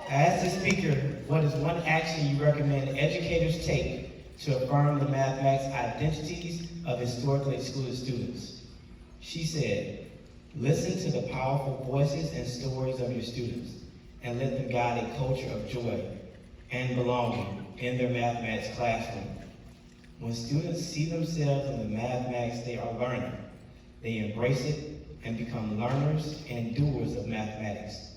I asked the speaker, what is one action you recommend educators take to affirm the mathematics identities of historically excluded students? She said, listen to the powerful voices and stories of your students and let them guide a culture of joy and belonging in their mathematics classroom. When students see themselves in the mathematics they are learning, they embrace it and become learners and doers of mathematics.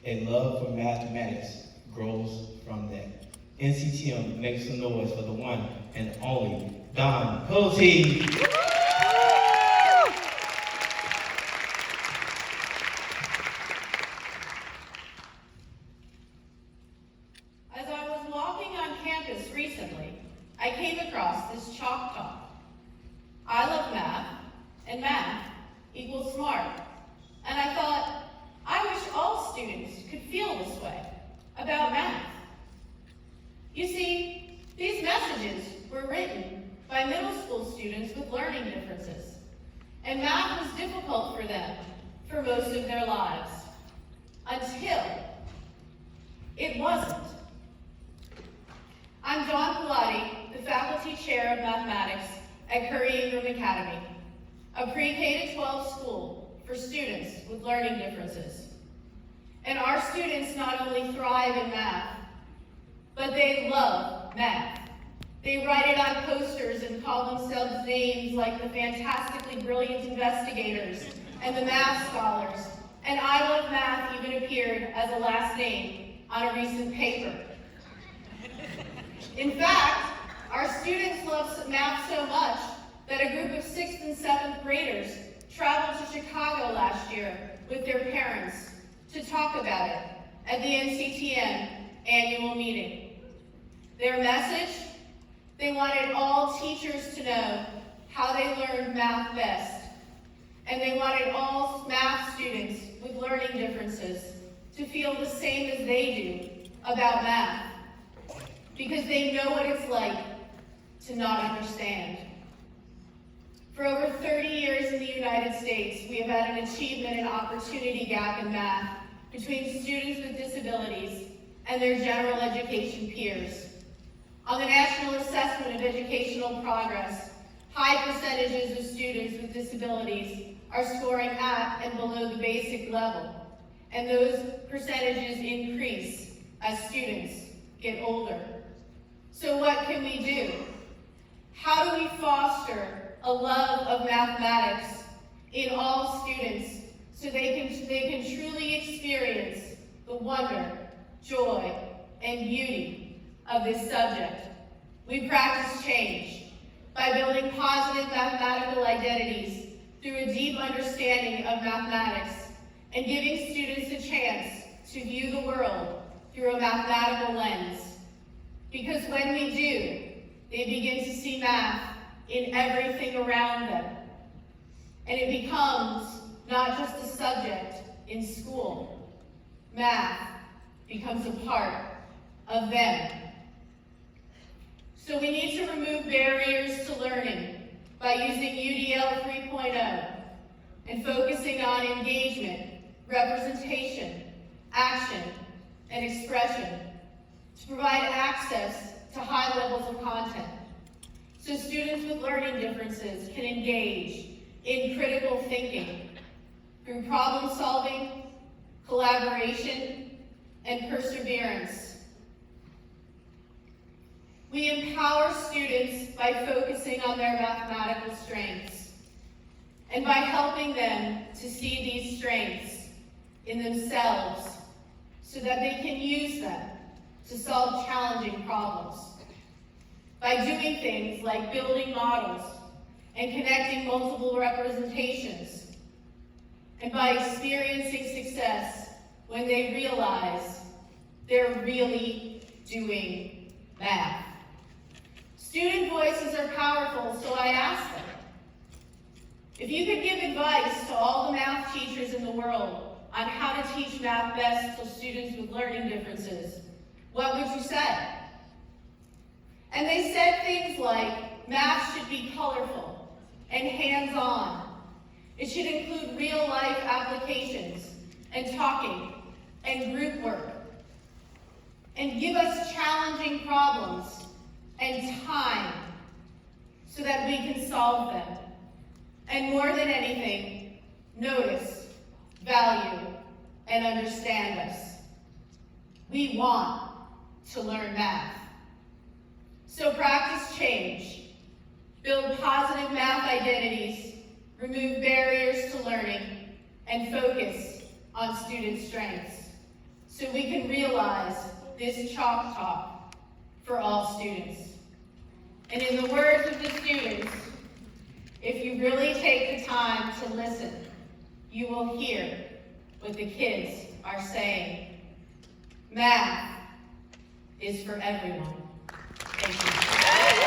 A love for mathematics grows from that. NCTM, make some noise for the one and only Don Pilotti. As I was walking on campus recently, I came across this chalk talk. I love math, and math equals smart. And I thought, I wish all students could feel this way about math. You see, these messages were written by middle school students with learning differences, and math was difficult for them for most of their lives, until it wasn't. I'm Dawn Pilotti, the faculty chair of mathematics at Curry Ingram Academy, a pre-K-12 school for students with learning differences. And our students not only thrive in math, but they love math. They write it on posters and call themselves names like the fantastically brilliant investigators and the math scholars. And I love math even appeared as a last name on a recent paper. In fact, our students love math so much that a group of 6th and 7th graders traveled to Chicago last year with their parents to talk about it at the NCTM annual meeting. Their message? They wanted all teachers to know how they learned math best. And they wanted all math students with learning differences to feel the same as they do about math, because they know what it's like to not understand. For over 30 years in the United States, we have had an achievement and opportunity gap in math between students with disabilities and their general education peers. On the National Assessment of Educational Progress, high percentages of students with disabilities are scoring at and below the basic level, and those percentages increase as students get older. So what can we do? How do we foster a love of mathematics in all students so they can truly experience the wonder, joy, and beauty of this subject? We practice change by building positive mathematical identities through a deep understanding of mathematics and giving students a chance to view the world through a mathematical lens. Because when we do, they begin to see math in everything around them. And it becomes not just a subject in school. Math becomes a part of them. So we need to remove barriers to learning by using UDL 3.0 and focusing on engagement, representation, action, and expression to provide access to high levels of content, so students with learning differences can engage in critical thinking through problem solving, collaboration, and perseverance. We empower students by focusing on their mathematical strengths and by helping them to see these strengths in themselves so that they can use them to solve challenging problems. By doing things like building models and connecting multiple representations, and by experiencing success when they realize they're really doing math. Student voices are powerful, so I asked them, if you could give advice to all the math teachers in the world on how to teach math best to students with learning differences, what would you say? And they said things like, math should be colorful and hands-on. It should include real-life applications and talking and group work. and give us challenging problems and time so that we can solve them. And more than anything, notice, value, and understand us. We want to learn math. So practice change, build positive math identities, remove barriers to learning, and focus on student strengths so we can realize this chalk talk for all students. And in the words of the students, if you really take the time to listen, you will hear what the kids are saying. Math is for everyone. Thank you.